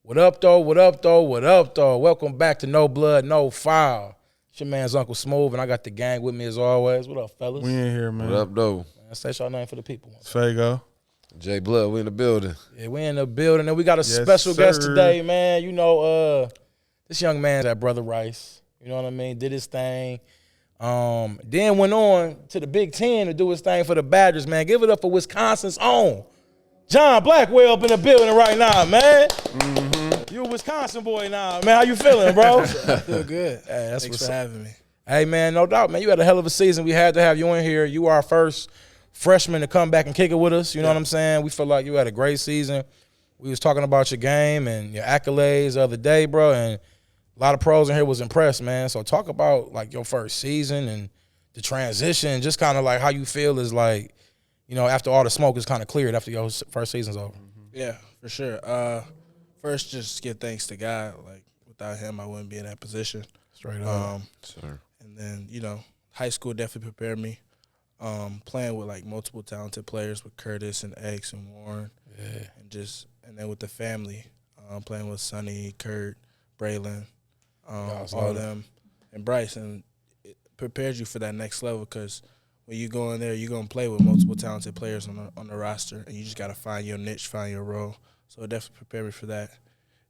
What up, though? What up, though? What up, though? Welcome back to No Blood, No Foul. It's your man's Uncle Smooth, and I got the gang with me as always. What up, fellas? We in here, man. What up, though? Man, say y'all name for the people. Fago. J Blood, we in the building. Yeah, we in the building, and we got a Yes, special guest sir. today, man. You know, this young man at Brother Rice, you know what I mean, did his thing. Then went on to the Big Ten to do his thing for the Badgers, man. Give it up for Wisconsin's own John Blackwell up in the building right now, man. Mm-hmm. You a Wisconsin boy now, man. How you feeling, bro? I feel good. Hey, that's Thanks what's for up. having me. Hey, man, no doubt, man. You had a hell of a season. We had to have you in here. You are our first freshman to come back and kick it with us. You know what I'm saying? We feel like you had a great season. We was talking about your game and your accolades the other day, bro, and a lot of pros in here was impressed, man. So talk about, like, your first season and the transition, just kind of like how you feel is like, you know, after all the smoke is kind of cleared after your first season's over. Yeah, for sure. First, just give thanks to God. Like, without him, I wouldn't be in that position. Straight up. Sir. And then, you know, high school definitely prepared me. Playing with, like, multiple talented players with Curtis and X and Warren. Yeah. And then with the family, playing with Sonny, Kurt, Braylon, Guys, all love it. them, and Bryce. And it prepares you for that next level because when you go in there, you're going to play with multiple talented players on the roster, and you just got to find your niche, find your role. So it definitely prepared me for that.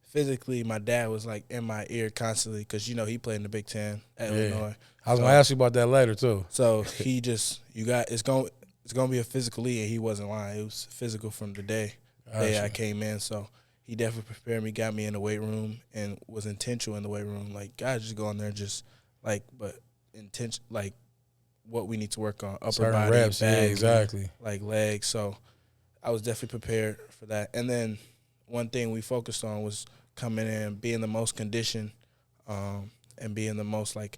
Physically, my dad was, like, in my ear constantly because, you know, he played in the Big Ten at Illinois. I was going to ask you about that later, too. So he just, it's going to be a physical league, and he wasn't lying. It was physical from the day Gotcha. I came in. So he definitely prepared me, got me in the weight room, and was intentional in the weight room. Like, guys just go in there just, like, but intention, like, what we need to work on, upper Certain body, reps, yeah, back, exactly. like legs. So I was definitely prepared for that. And then one thing we focused on was coming in, being the most conditioned, and being the most, like,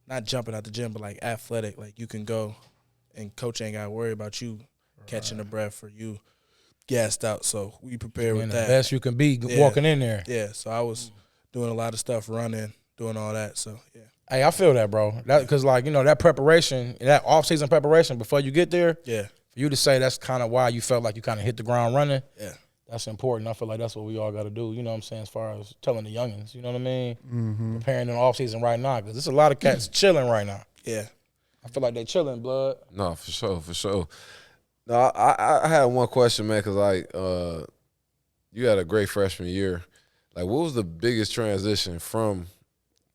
not jumping out the gym, but, like, athletic. Like, you can go, and coach ain't got to worry about you catching the breath or you gassed out. So we prepared Being with the that. best you can be Yeah. walking in there. Yeah, so I was doing a lot of stuff, running, doing all that. So, yeah. Hey, I feel that, bro. Because, like, you know, that preparation, that off-season preparation before you get there, Yeah, for you to say that's kind of why you felt like you kind of hit the ground running, yeah. that's important. I feel like that's what we all got to do, you know what I'm saying, as far as telling the youngins, you know what I mean? Preparing in the off-season right now, because there's a lot of cats chilling right now. Yeah. I feel like they chilling, blood. No, for sure, for sure. No, I had one question, man, because, like, you had a great freshman year. Like, what was the biggest transition from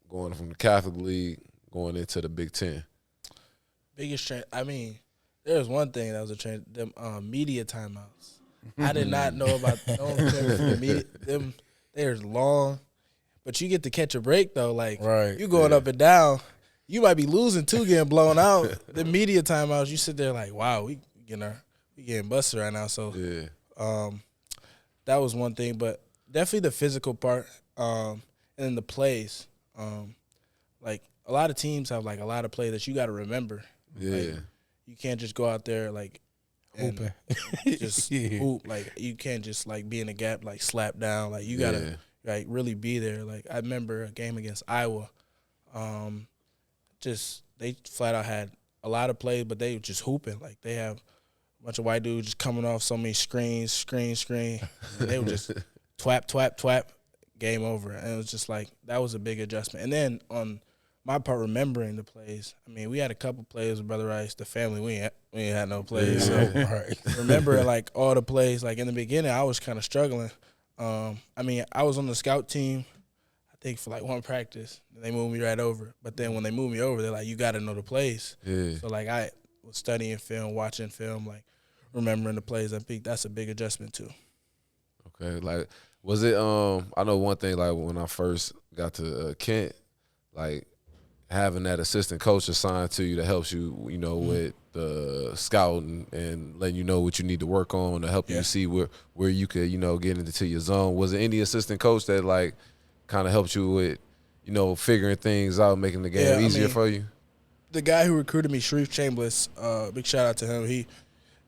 going from the Catholic League going into the Big Ten? Biggest trend. I mean, there was one thing that was a trend. Them media timeouts. I did not know about the media. Them, they're long, but you get to catch a break though. Like, Right, you going up and down. You might be losing too, getting blown out. The media timeouts, you sit there like, wow, we getting busted right now. So Yeah. that was one thing, but definitely the physical part, and then the plays. Like, a lot of teams have, like, a lot of plays that you got to remember. Yeah. Like, you can't just go out there, like, and Hooping. just Yeah. hoop. Like, you can't just, like, be in a gap, like, slap down. Like, you got to, like, really be there. Like, I remember a game against Iowa. Just, they flat out had a lot of plays, but they were just hooping. Like, they have a bunch of white dudes just coming off so many screens. And they were just twap, game over. And it was just like, that was a big adjustment. And then on my part, remembering the plays, I mean, we had a couple plays with Brother Rice, the family, we ain't had no plays. So Right. remembering, like, all the plays, like, in the beginning, I was kind of struggling. I mean, I was on the scout team, I think, for, like, one practice. And they moved me right over. But then when they moved me over, they're like, you got to know the plays. Yeah. So, like, I was studying film, watching film, like, remembering the plays. I think that's a big adjustment, too. Okay. Like, was it, I know one thing, like, when I first got to Kent, like, having that assistant coach assigned to you that helps you, you know, with the scouting and letting you know what you need to work on to help you see where you could, you know, get into your zone. Was there any assistant coach that, like, kind of helped you with, you know, figuring things out, making the game easier for you? The guy who recruited me, Sharif Chambliss, big shout out to him. He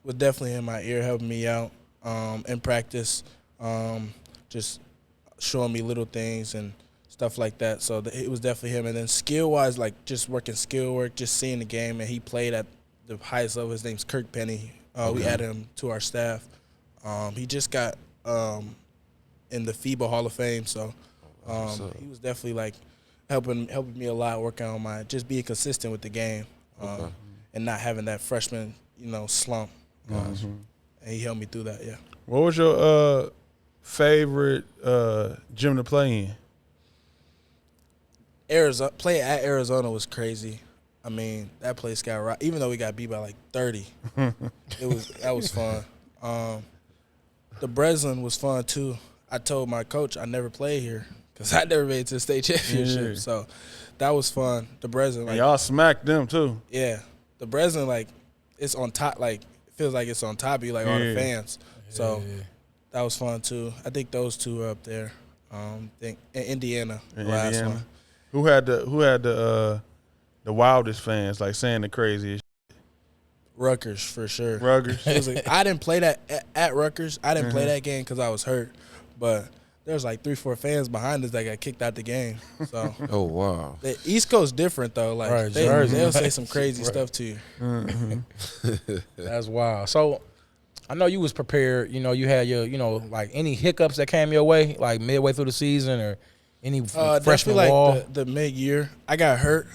was definitely in my ear, helping me out in practice, just showing me little things and stuff like that. So it was definitely him. And then skill-wise, like, just working skill work, just seeing the game. And he played at the highest level. His name's Kirk Penny. We added him to our staff. He just got in the FIBA Hall of Fame. So he was definitely like helping me a lot, working on my just being consistent with the game, and not having that freshman slump. And he helped me through that. Yeah. What was your favorite gym to play in? Play at Arizona was crazy. I mean, that place got right. Even though we got beat by like 30, that was fun. The Breslin was fun too. I told my coach I never played here because I never made it to the state championship. So that was fun. The Breslin, and y'all smacked them too. Yeah, the Breslin, like it's on top. Like it feels like it's on top of you, like all the fans. So that was fun too. I think those two are up there. Think Indiana, the last one. Who had the wildest fans, like saying the craziest? Rutgers, for sure. Rutgers. I didn't play that at Rutgers. I didn't play that game because I was hurt. But there's like 3-4 fans behind us that got kicked out the game. So. Oh, wow. The East Coast different, though. Like they'll say some crazy stuff to you. That's wild. So I know you was prepared. You had your, like any hiccups that came your way, like midway through the season or any freshman wall? Like the mid-year. I got hurt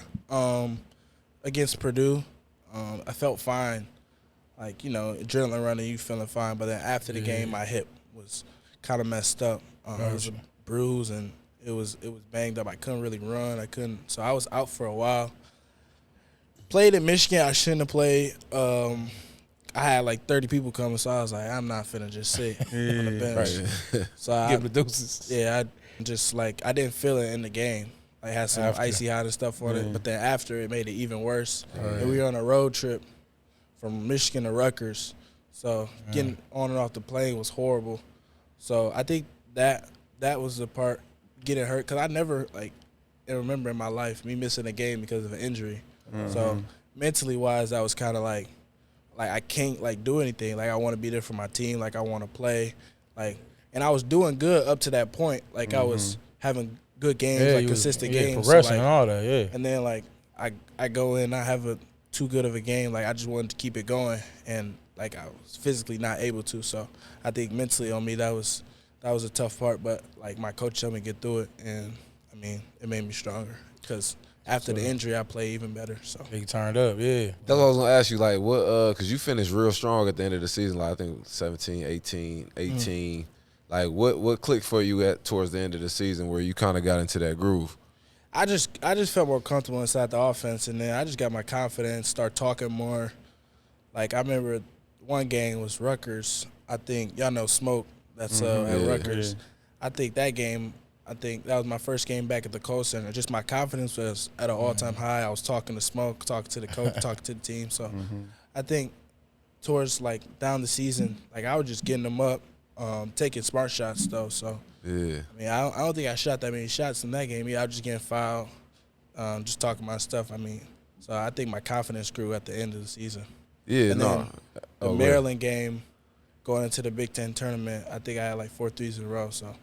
against Purdue. I felt fine. Like, adrenaline running, you feeling fine. But then after the game, my hip was kind of messed up. It was a bruise, and it was banged up. I couldn't really run. So I was out for a while. Played in Michigan. I shouldn't have played. I had like 30 people coming, so I was like, I'm not finna just sit on the bench. So give the deuces. Yeah, I didn't feel it in the game. I had some icy hot and stuff on it, but then after it made it even worse. And we were on a road trip from Michigan to Rutgers, so getting on and off the plane was horrible. So I think that was the part, getting hurt, because I never remember in my life me missing a game because of an injury. So mentally wise, that was kind of like I can't do anything. Like I want to be there for my team. Like I want to play. And I was doing good up to that point. Like I was having good games, consistent games. Progressing and all that, yeah. And then I go in, I have too good of a game. Like I just wanted to keep it going, and I was physically not able to. So I think mentally on me that was a tough part. But my coach helped me get through it, and I mean it made me stronger because after the injury I played even better. So he turned up, yeah. That's what I was gonna ask you. What? Because you finished real strong at the end of the season. I think 17, 18. What clicked for you towards the end of the season where you kind of got into that groove? I just felt more comfortable inside the offense, and then I just got my confidence, start talking more. I remember one game was Rutgers. I think y'all know Smoke. That's at Rutgers. Yeah. I think that was my first game back at the Kohl Center. Just my confidence was at an all-time high. I was talking to Smoke, talking to the coach, talking to the team. So I think towards down the season, I was just getting them up. Taking smart shots though, so yeah. I mean, I don't think I shot that many shots in that game. I was just getting fouled, just talking my stuff. I mean, so I think my confidence grew at the end of the season. Yeah, and then the Maryland game, going into the Big Ten tournament, I think I had 4 threes in a row. So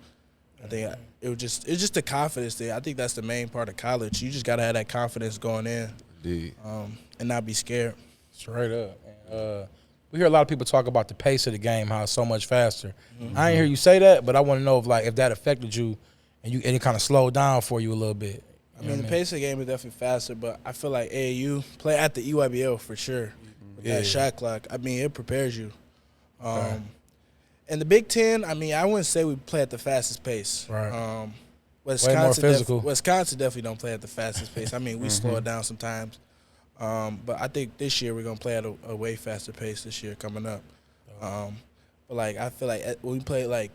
I think it's just the confidence thing. I think that's the main part of college. You just gotta have that confidence going in, and not be scared. Straight up. We hear a lot of people talk about the pace of the game, how it's so much faster. I ain't hear you say that, but I want to know if that affected you and it kind of slowed down for you a little bit. I mean, the pace of the game is definitely faster, but I feel like AAU play at the EYBL for sure. With that shot clock, I mean, it prepares you. And the Big Ten, I mean, I wouldn't say we play at the fastest pace. Right. Wisconsin, way more physical. Wisconsin definitely don't play at the fastest pace. I mean, we slow it down sometimes. But I think this year we're going to play at a way faster pace this year coming up. But I feel like when we play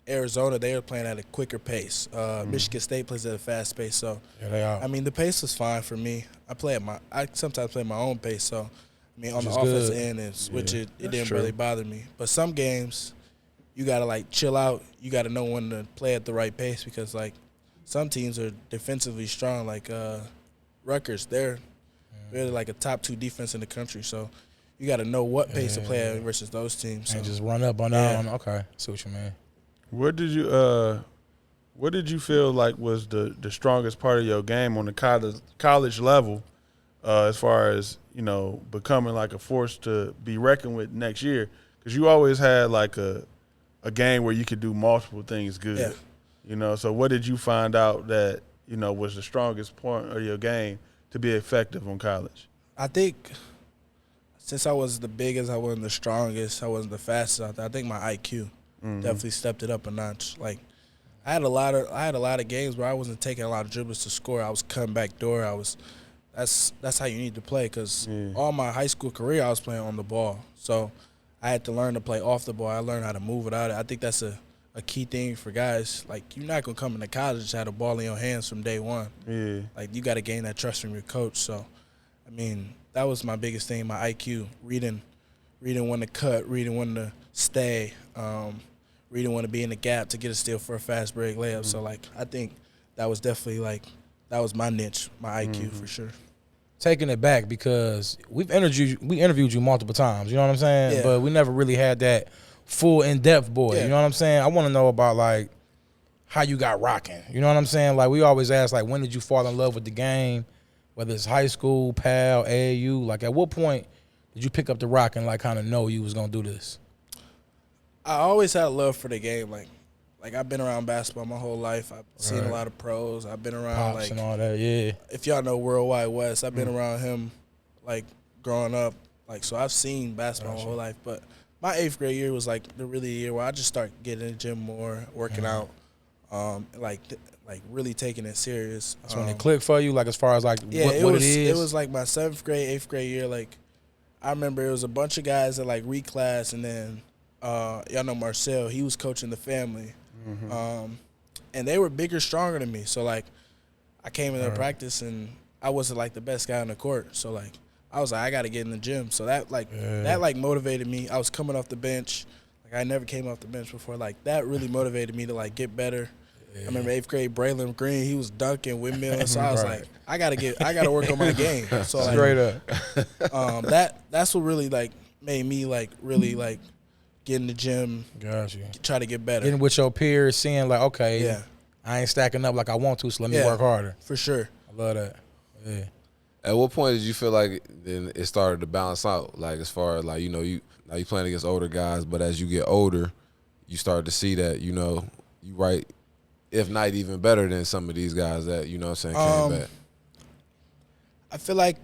Arizona, they were playing at a quicker pace. Michigan State plays at a fast pace. So, they are. I mean, the pace was fine for me. I sometimes play my own pace. So, I mean, on the offensive end, it didn't really bother me. But some games, you got to chill out. You got to know when to play at the right pace because some teams are defensively strong. Rutgers, they're really a top 2 defense in the country. So you got to know what pace to play at versus those teams. And just run up on down. Okay, I see what you mean. What did you feel like was the strongest part of your game on the college level, as far as becoming a force to be reckoned with next year? Because you always had a a game where you could do multiple things good. Yeah. You know, so what did you find out that, you know, was the strongest point of your game to be effective on college? I think since I was the biggest, I wasn't the strongest, I wasn't the fastest out there. I think my IQ definitely stepped it up a notch. Like I had a lot of games where I wasn't taking a lot of dribbles to score. I was cutting back door. That's how you need to play because all my high school career I was playing on the ball. So I had to learn to play off the ball. I learned how to move without it. I think that's a key thing for guys. Like you're not gonna come into college and just have the ball in your hands from day one. Yeah. Like you got to gain that trust from your coach. So, I mean, that was my biggest thing, my IQ, reading when to cut, reading when to stay, reading when to be in the gap to get a steal for a fast break layup. So, like, I think that was definitely, like, that was my niche, my IQ for sure. Taking it back because we interviewed you multiple times, you know what I'm saying? Yeah. But we never really had that full in-depth boy, you know what I'm saying? I want to know about, like, how you got rocking, you know what I'm saying? Like, we always ask, like, when did you fall in love with the game? Whether it's high school, PAL, AAU, like at what point did you pick up the rock and like kind of know you was gonna do this? I always had a love for the game. Like I've been around basketball my whole life. I've seen a lot of pros. I've been around Pops and all that, yeah. If y'all know Worldwide West, I've been around him like growing up. Like so, I've seen basketball my whole life. But my 8th grade year was like the really year where I just started getting in the gym more, working out, like really taking it serious. That's when it clicked for you, like as far as like what it is? It was like my 7th grade, 8th grade year. Like I remember it was a bunch of guys that like reclassed, and then y'all know Marcel, he was coaching the family. And they were bigger, stronger than me. So like I came into practice and I wasn't like the best guy on the court. So like I was like, I gotta get in the gym. So that motivated me. I was coming off the bench. Like I never came off the bench before. Like that really motivated me to like get better. I remember 8th grade, Braylon Green, he was dunking, windmilling. So I was like, I gotta work on my game. So like, straight up. That's what really like made me like really like get in the gym, try to get better. Getting with your peers, seeing like, okay, I ain't stacking up like I want to, so let me work harder. For sure. I love that. Yeah. At what point did you feel like then it started to balance out? Like as far as like, you know, now you playing against older guys, but as you get older, you start to see that, you know, you right, if not even better than some of these guys that, you know what I'm saying, came back. I feel like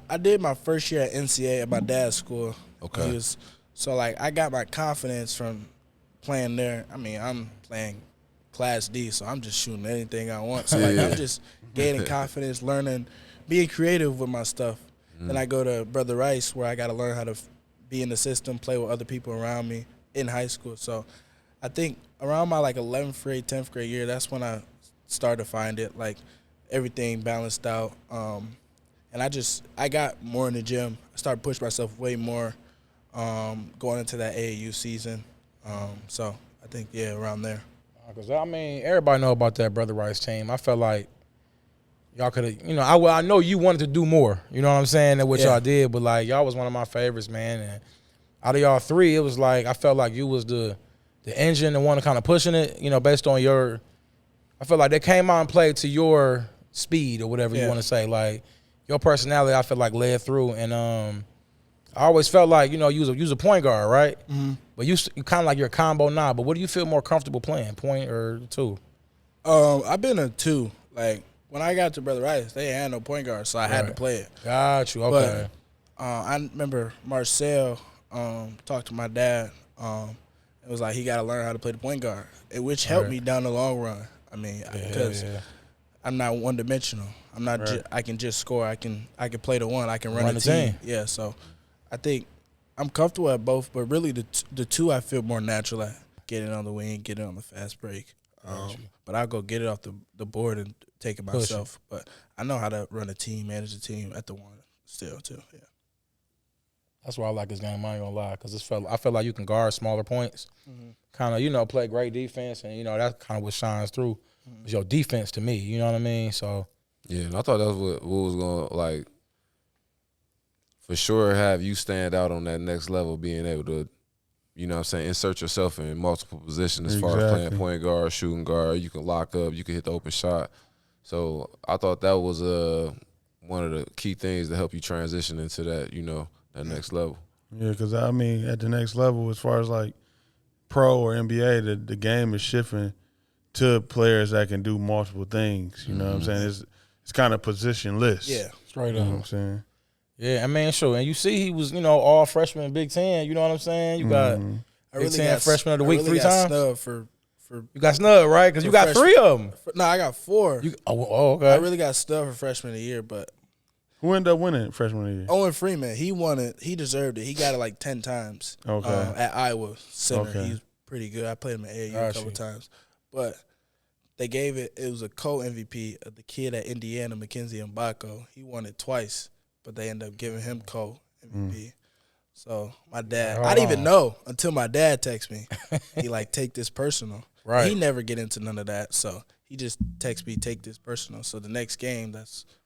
I did my first year at NCA at my dad's school. Okay. So like I got my confidence from playing there. I mean, I'm playing Class D, so I'm just shooting anything I want. So like I'm just gaining confidence, learning, being creative with my stuff. Then I go to Brother Rice where I got to learn how to be in the system, play with other people around me in high school. So I think around my like 11th grade, 10th grade year, that's when I started to find it, like everything balanced out. And I got more in the gym. I started pushing myself way more going into that AAU season. So I think, around there. Because, I mean, everybody know about that Brother Rice team. I felt like y'all could have, you know, I know you wanted to do more, you know what I'm saying, than what y'all did, but, like, y'all was one of my favorites, man. And out of y'all three, it was like I felt like you was the engine, the one kind of pushing it, you know, based on your – I feel like they came out and played to your speed or whatever you want to say. Like, your personality, I feel like, led through. And I always felt like, you know, you was a point guard, right? Mm-hmm. But you kind of like you're a combo now. But what do you feel more comfortable playing, point or two? I've been a two. Like, when I got to Brother Rice, they had no point guard, so I had to play it. Got you, okay. But I remember Marcel talked to my dad. It was like he got to learn how to play the point guard, which helped me down the long run. I mean, because I'm not one-dimensional. I'm not. I can just score. I can play the one. I can run a team. Yeah, so I think I'm comfortable at both, but really the two I feel more natural at. Getting on the wing, getting on the fast break. But I'll go get it off the board and take it myself. But I know how to run a team, manage a team at the one still too. Yeah. That's why I like this game. I ain't gonna lie, because I feel like you can guard smaller points, kind of, you know, play great defense, and you know that's kind of what shines through. Is your defense to me, you know what I mean? So yeah, and I thought that was what was gonna like for sure have you stand out on that next level, being able to, you know what I'm saying, insert yourself in multiple positions as far as playing point guard, shooting guard. You can lock up, you can hit the open shot. So I thought that was one of the key things to help you transition into that, you know, that next level. Yeah, because, I mean, at the next level, as far as, like, pro or NBA, the game is shifting to players that can do multiple things. You know what I'm saying? It's kind of positionless. Yeah. Straight You know what up. I'm saying? Yeah, I mean, sure. And you see he was, all freshman in Big Ten. You know what I'm saying? You got Big Ten freshman of the week 3 times. Snubbed for You got snubbed, right? Because you got 3 of them. no, I got 4. Okay. I really got snubbed for freshman of the year, but Who ended up winning freshman of the year? Owen Freeman, he won it. He deserved it. He got it like 10 times. Okay. At Iowa Center. Okay. He's pretty good. I played him at AAU a couple times. But they gave it was a co-MVP of the kid at Indiana, Mackenzie Mbako. He won it twice, but they ended up giving him co-MVP. So my dad, I didn't even know until my dad texted me. He take this personal. Right. He never get into none of that. So he just texted me, take this personal. So the next game,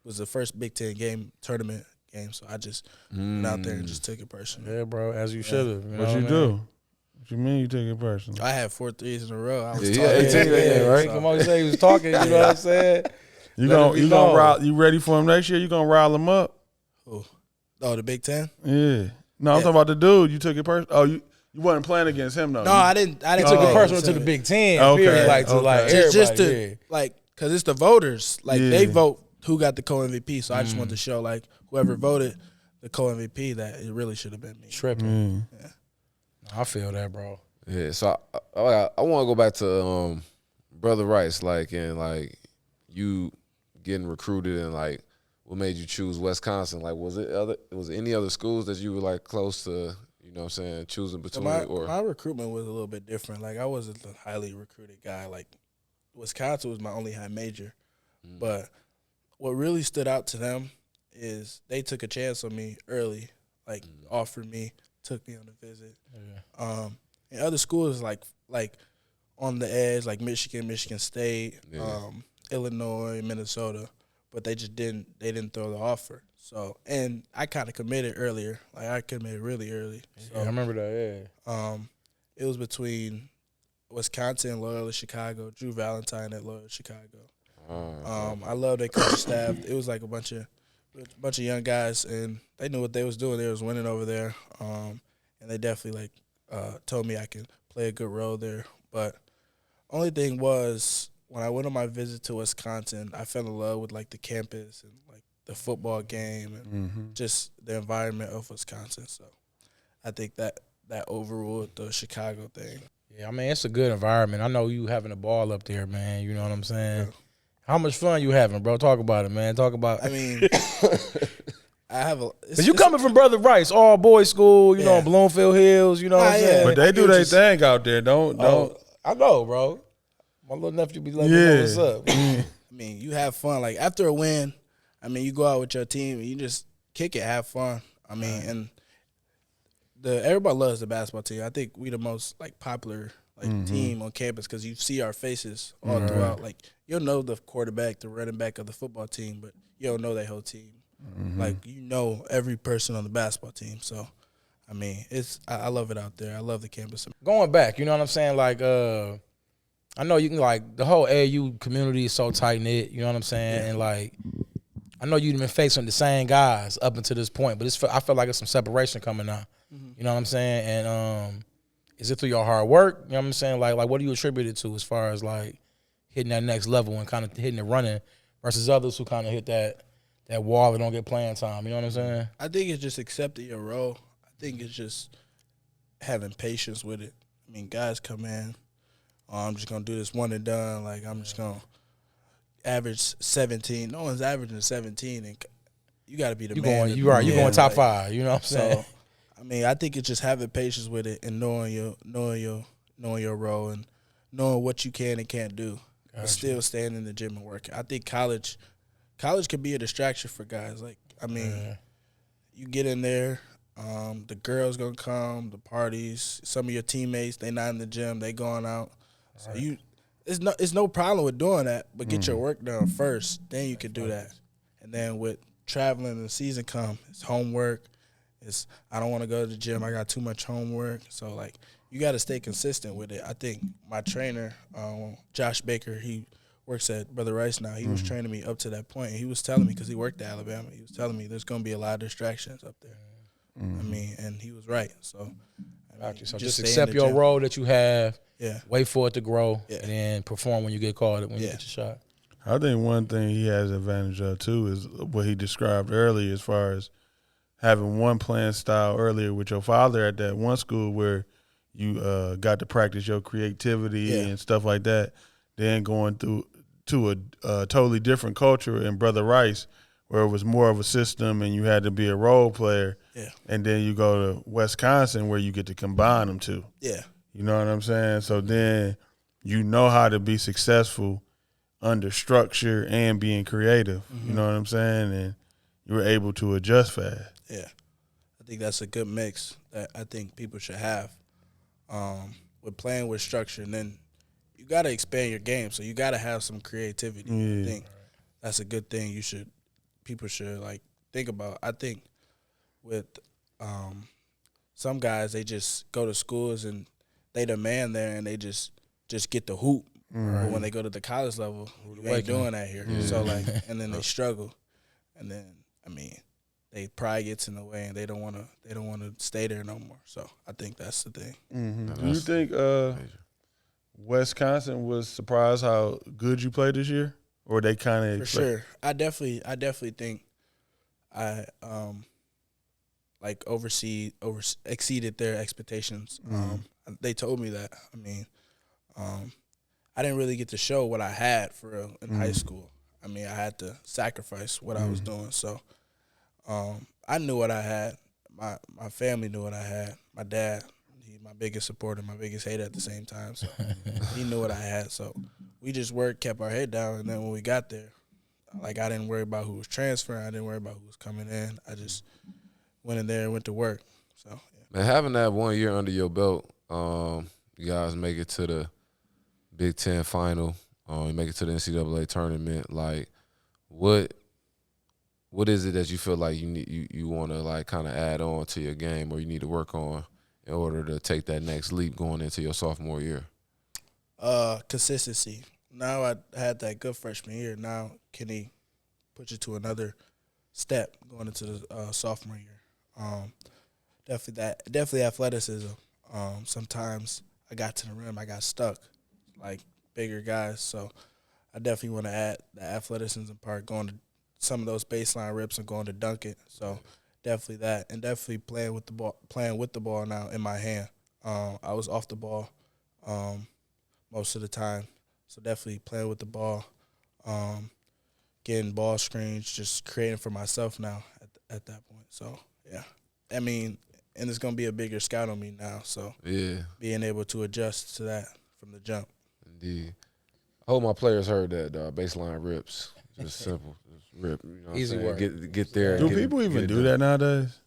was the first Big Ten tournament game. So I just went out there and just took it personal. Yeah, bro, as you should have. What you do? What you mean you took it personal? I had 4 threes in a row. I was Yeah, talking. 18, right? So- Come on, you say he was talking. You know what I'm saying? You Let gonna it be you gonna known. rile, you ready for him next year? You gonna rile him up? Oh, the Big Ten? Yeah. No, I'm talking about the dude. You took it personal. Oh, you wasn't playing against him though. No, I didn't. He took it personal to the Big Ten. Period. Everybody. Just to because it's the voters. They Yeah. vote who got the co-MVP. So I just want to show whoever voted the co-MVP that it really should have been me. Tripping. I feel that, bro. Yeah, so I want to go back to Brother Rice, you getting recruited and what made you choose Wisconsin? Was it any other schools that you were close to? You know what I'm saying, choosing between My recruitment was a little bit different. I wasn't a highly recruited guy. Wisconsin was my only high major, but what really stood out to them is they took a chance on me early, offered me, took me on a visit. Yeah. And other schools like on the edge, like Michigan State, Illinois, Minnesota, but they just didn't throw the offer. So, and I kind of committed earlier. I committed really early. So, Yeah, I remember that, yeah. it was between Wisconsin and Loyola Chicago, Drew Valentine at Loyola Chicago. I love their coaching staff. It was a bunch of young guys, and they knew what they was doing. They was winning over there, and they definitely told me I could play a good role there. But only thing was when I went on my visit to Wisconsin, I fell in love with the campus and the football game and just the environment of Wisconsin. So I think that overruled the Chicago thing. Yeah, I mean, it's a good environment. I know you having a ball up there, man. You know what I'm saying? Yeah. How much fun you having, bro? Talk about it, man. Talk about I mean, I have a. Because you coming from Brother Rice, all boys school, you know, in Bloomfield Hills, you know what I'm saying? But they do their thing out there. Don't. I know, bro. My little nephew be letting me know what's up. I mean, you have fun. After a win, you go out with your team and you just kick it, have fun. And everybody loves the basketball team. I think we the most popular team on campus because you see our faces all throughout. You'll know the quarterback, the running back of the football team, but you don't know their whole team. You know every person on the basketball team. So, I love it out there. I love the campus. Going back, you know what I'm saying? I know you can the whole AAU community is so tight knit. You know what I'm saying? Yeah. And I know you've been facing the same guys up until this point, but I feel like it's some separation coming now. You know what I'm saying? And is it through your hard work? You know what I'm saying? What do you attribute it to as far as hitting that next level and kind of hitting the running versus others who kind of hit that wall and don't get playing time? You know what I'm saying? I think it's just accepting your role. I think it's just having patience with it. Guys come in, I'm just going to do this one and done. I'm just going to average 17. No one's averaging 17, and you got to be the man. You're going top 5. You know what I'm saying? So, I think it's just having patience with it and knowing your role and knowing what you can and can't do, but still staying in the gym and working. I think college can be a distraction for guys. You get in there, the girls gonna come, the parties. Some of your teammates, they not in the gym, they going out. So it's no problem with doing that, but get your work done first. Then you can do that. And then with traveling and the season come, it's homework. I don't want to go to the gym. I got too much homework. So, you got to stay consistent with it. I think my trainer, Josh Baker, he works at Brother Rice now. He was training me up to that point. He was telling me, because he worked at Alabama, he was telling me there's going to be a lot of distractions up there. And he was right. So, Got you. So just just stay in accept the your gym. role that you have. Yeah. Wait for it to grow, Yeah. and then perform when you get called when you Yeah. get your shot. I think one thing he has advantage of too is what he described earlier, as far as having one playing style earlier with your father at that one school where you got to practice your creativity and stuff like that. Then going to a totally different culture in Brother Rice, where it was more of a system and you had to be a role player. Yeah. And then you go to Wisconsin where you get to combine them two. Yeah. You know what I'm saying? So then you know how to be successful under structure and being creative. You know what I'm saying? And you were able to adjust fast. Yeah. I think that's a good mix that I think people should have with playing with structure. And then you got to expand your game, so you got to have some creativity. Yeah. I think that's a good thing people should, like, think about. I think with some guys, they just go to schools and they demand there and they just get the hoop. But when they go to the college level, you ain't doing that here. So, like, and then they struggle. And then, I mean, they pride gets in the way and they don't want to stay there no more. So I think that's the thing. Do you think Wisconsin was surprised how good you played this year? Or they kind of For sure. I definitely think I exceeded their expectations. They told me that. I mean, I didn't really get to show what I had for real in high school. I mean, I had to sacrifice what I was doing. So I knew what I had. My family knew what I had. My dad, he's my biggest supporter, my biggest hater at the same time. So he knew what I had. So we just worked, kept our head down, and then when we got there, like, I didn't worry about who was transferring. I didn't worry about who was coming in. I just went in there and went to work. So yeah. Man, having that 1 year under your belt, you guys make it to the Big Ten final, you make it to the NCAA tournament. Like, what is it that you feel like you want to, like, kind of add on to your game, or you need to work on in order to take that next leap going into your sophomore year? Consistency. Now I had that good freshman year. Now can he put you to another step going into the sophomore year? Definitely athleticism. Sometimes I got to the rim, I got stuck, like bigger guys. So I definitely want to add the athleticism part, going to some of those baseline rips and going to dunk it. So definitely that, and definitely playing with the ball now in my hand. I was off the ball most of the time, so definitely playing with the ball, getting ball screens, just creating for myself now at that point. So yeah, I mean, and it's gonna be a bigger scout on me now. So Yeah, being able to adjust to that from the jump. indeed. I hope my players heard that, baseline rips. Just simple. Just rip. You know what Easy I'm saying? work. Get there. Do get- people even get it do done. that nowadays?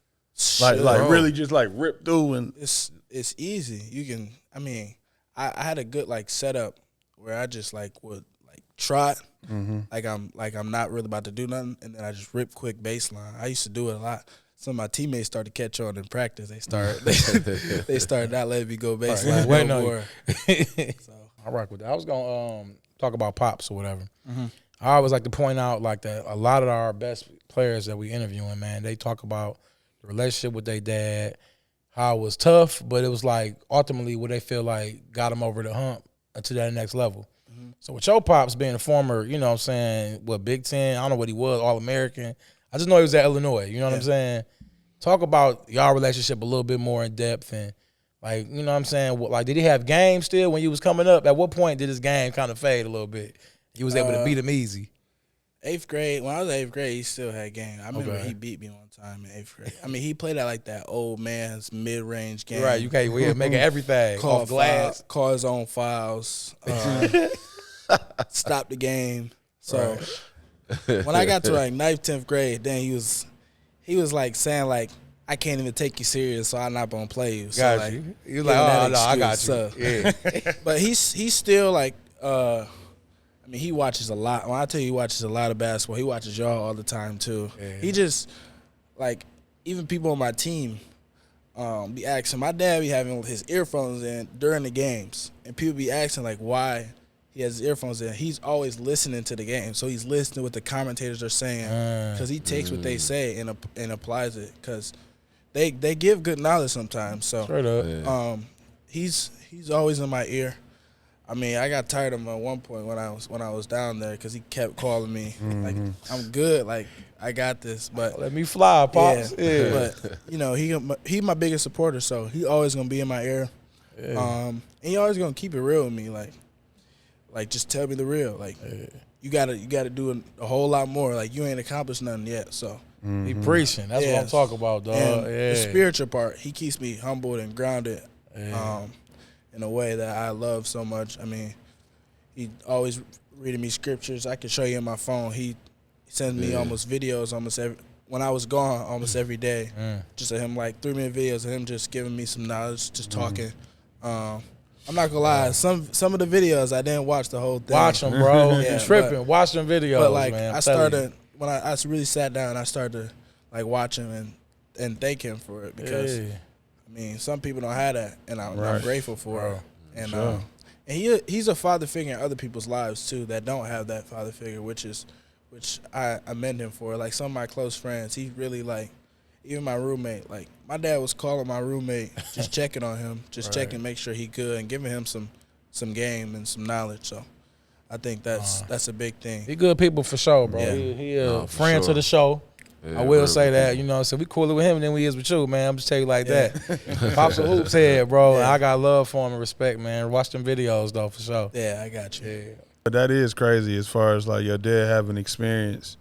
Like Bro. really just like rip through and It's easy. You can. I mean, I had a good, like, setup where I just, like, would, like, trot, like I'm not really about to do nothing, and then I just rip quick baseline. I used to do it a lot. Some of my teammates started to catch on in practice. They started not letting me go baseline Wait, no no. more. So I rock with that. I was gonna talk about pops or whatever. I always like to point out, like, that a lot of our best players that we interviewing, man, they talk about the relationship with their dad, how it was tough, but it was like ultimately what they feel like got them over the hump to that next level. So with your pops being a former, you know what I'm saying, Big Ten, I don't know what he was, All-American. I just know he was at Illinois, you know what I'm saying? Talk about y'all relationship a little bit more in depth, and, like, you know what I'm saying, like, did he have game still when you was coming up? At what point did his game kind of fade a little bit? He was able to beat him easy. 8th grade, when I was 8th grade, he still had game. I remember Okay. he beat me one time in 8th grade. I mean, he played at, like, that old man's mid-range game. Right, you can't making everything off glass. Call his own fouls. Stop the game. So when I got to, like, 9th, 10th grade, then he was like saying, like, I can't even take you serious, so I'm not gonna play you. So, Got like, you. He was giving like, that oh, no, I got you. excuse. Yeah. But he's still, like, I mean, he watches a lot. When I tell you he watches a lot of basketball, he watches y'all all the time too. Yeah. He just, like, even people on my team be asking. My dad be having his earphones in during the games, and people be asking, like, why he has his earphones in. He's always listening to the game, so he's listening to what the commentators are saying, because he takes what they say and applies it. Because they give good knowledge sometimes. So Straight up. Yeah. he's always in my ear. I mean, I got tired of him at one point when I was down there because he kept calling me like, "I'm good, like I got this." But Let me fly, pops. Yeah. but you know, he my biggest supporter, so he always gonna be in my ear. And he always gonna keep it real with me, like just tell me the real. Like you gotta do a whole lot more. Like you ain't accomplished nothing yet. So He preaching. That's what I'm talking about, dog. and Yeah. the spiritual part, he keeps me humbled and grounded. In a way that I love so much. I mean, he always reading me scriptures. I can show you in my phone. He sends me almost videos when I was gone almost every day. Just of him, like 3-minute videos of him just giving me some knowledge, just talking. I'm not gonna lie, some of the videos I didn't watch the whole thing. Watch them, bro. Yeah, You tripping. Watch them videos, But like man. I started when I really sat down, I started to like watch him and thank him for it because I mean some people don't have that, and I'm grateful for it. And and he's a father figure in other people's lives too that don't have that father figure, which I commend him for. Like some of my close friends, he really like. Even my roommate, like my dad was calling my roommate, just checking on him, just checking, make sure he good, and giving him some game and some knowledge. So I think that's a big thing. He good people for sure, bro. Yeah. He a friend to the show. Yeah, I will say that, you know, so we cooler with him than we is with you, man. I'm just tell you like that. Pops a hoops head, bro. And I got love for him and respect, man. Watch them videos though, for sure. Yeah, I got you. Yeah. But that is crazy as far as like your dad having experience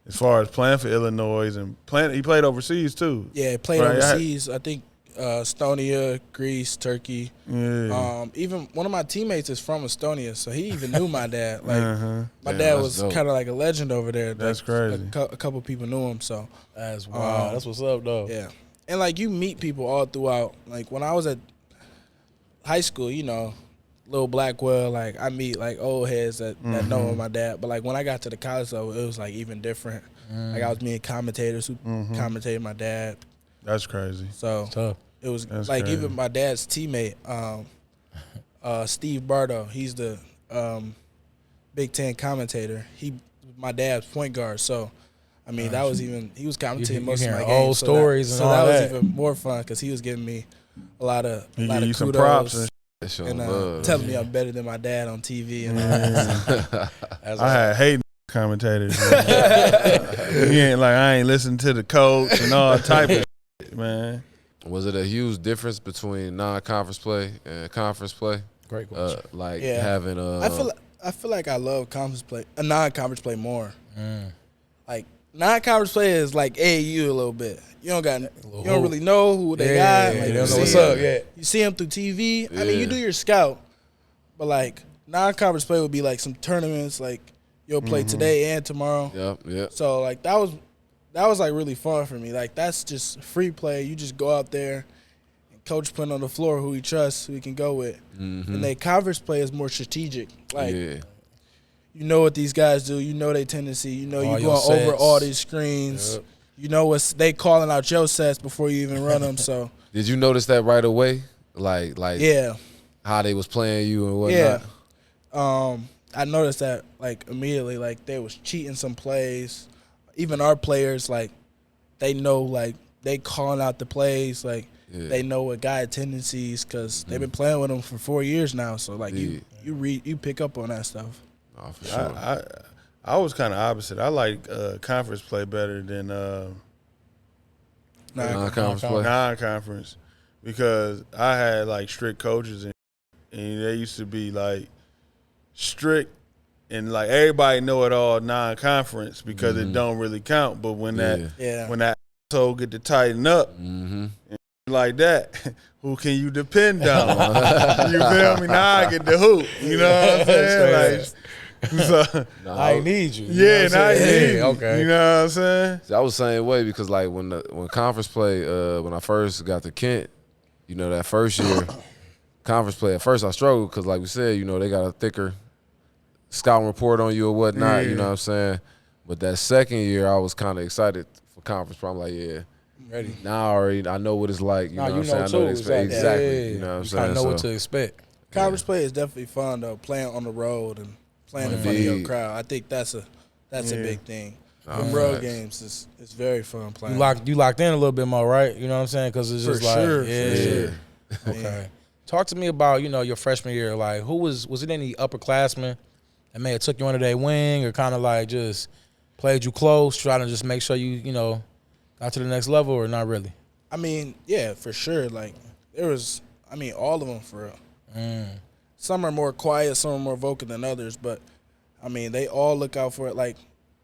as far as playing for Illinois and playing. He played overseas too. Yeah, he played overseas. I think Estonia, Greece, Turkey. Yeah. Even one of my teammates is from Estonia, so he even knew my dad. Like my Damn, dad that's was dope. kind of like a legend over there. That's like, crazy. A couple people knew him, so That's wild. That's what's up, though. yeah. And like you meet people all throughout. Like when I was at high school, you know, little Blackwell, like I meet like old heads that know my dad. But like when I got to the college level, it was like even different. Like I was meeting commentators who commentated my dad. That's crazy. So Tough. it was That's like crazy. even my dad's teammate, Steve Bardo. He's the Big Ten commentator. My dad's point guard. So I mean that was even he was commentating most of my games. Old stories and all that that. was even more fun because he was giving me a lot of He give you kudos some props and and telling me I'm better than my dad on TV and all that. I had hating commentators. Man. He ain't like I ain't listening to the coach and all type of shit, man. Was it a huge difference between non-conference play and conference play? Great question. Like Yeah. having I feel like I love non-conference play more. Like non-conference play is like AAU a little bit. You don't really know who they got. Like, they you don't know see what's them- up yet. You see them through TV. I mean, you Yeah. do your scout, but like non-conference play would be like some tournaments. Like you'll play today and tomorrow. Yep. So like that was like really fun for me. Like that's just free play. You just go out there, and coach putting on the floor who he trusts, who he can go with. And then conference play is more strategic. Like you know what these guys do. You know their tendency. You know All you're your going over sets. all these screens. Yep. You know they calling out your sets before you even run them. So Did you notice that right away? Like yeah, how they was playing you and whatnot? yeah. I noticed that like immediately. Like they was cheating some plays. Even our players, like they know, like they calling out the plays. Like they know what guy tendencies because they've been playing with them for 4 years now. So like you pick up on that stuff. Oh, for sure. I was kind of opposite. I like conference play better than Non-conference play. non-conference because I had like strict coaches and they used to be like strict and like everybody know it all non-conference because it don't really count. But when that asshole get to tighten up and like that, who can you depend on? You feel me? Now I get the hoop. You know what I'm saying? So, I need you. yeah, now I need you. Okay. You know what I'm saying? See, I was the same way because like when conference play, when I first got to Kent, you know that first year conference play. At first I struggled because like we said, you know they got a thicker scouting report on you or whatnot. You know what I'm saying? But that second year I was kind of excited for conference play. I'm like, yeah, Ready. now I know what it's like. You know what I'm saying? I know too. what to expect. Exactly. You know what I'm You saying? kind of know what So- to expect. Conference play is definitely fun though. Playing on the road and playing in front of your Indeed. crowd. I think that's a big thing. Them road games is very fun playing. You locked in a little bit more, right? You know what I'm saying? Because it's just For sure. Okay. Talk to me about, your freshman year. Like, was it any upperclassmen that may have took you under their wing or kind of like just played you close, trying to just make sure you got to the next level, or not really? I mean, yeah, for sure. Like, there was, all of them for real. Some are more quiet, some are more vocal than others, but, they all look out for it. Like,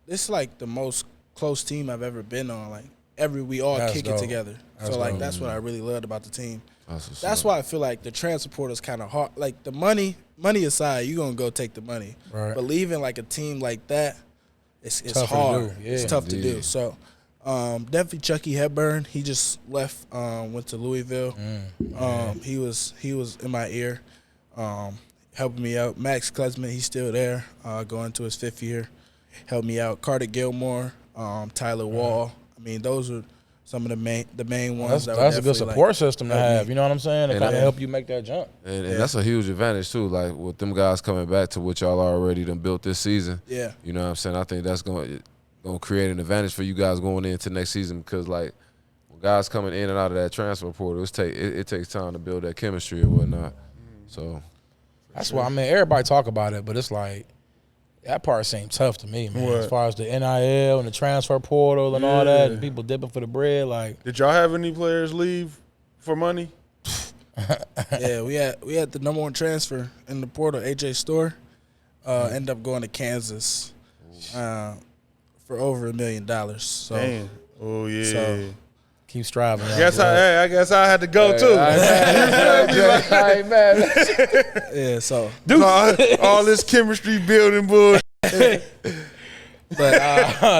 this is, like, the most close team I've ever been on. Like, we all kick it together. That's what I really loved about the team. That's why I feel like the transfer portal is kind of hard. Like, the money aside, you're going to go take the money. Right. But leaving, like, a team like that, it's Tough hard. to do. Yeah. It's tough to do. So, definitely Chucky Hepburn. He just left, went to Louisville. He was in my ear, helping me out. Max Klesman, he's still there, going to his 5th year. Helped me out. Carter Gilmore, Tyler Wall. Those are some of the main ones. That's a good support system to have. You know what I'm saying? To kind of help you make that jump. And that's a huge advantage too. Like with them guys coming back to what y'all already done built this season. Yeah. You know what I'm saying? I think that's going to create an advantage for you guys going into next season because like when guys coming in and out of that transfer portal, it takes time to build that chemistry and whatnot. So that's why everybody talk about it, but it's like that part seemed tough to me, man. What? As far as the NIL and the transfer portal and all that, and people dipping for the bread, like. Did y'all have any players leave for money? Yeah, we had the number 1 transfer in the portal, AJ Store, ended up going to Kansas for over $1 million. So, Damn. Oh yeah. So, keep striving. I guess I had to go too. I ain't mad. yeah, so. all this chemistry building bull. But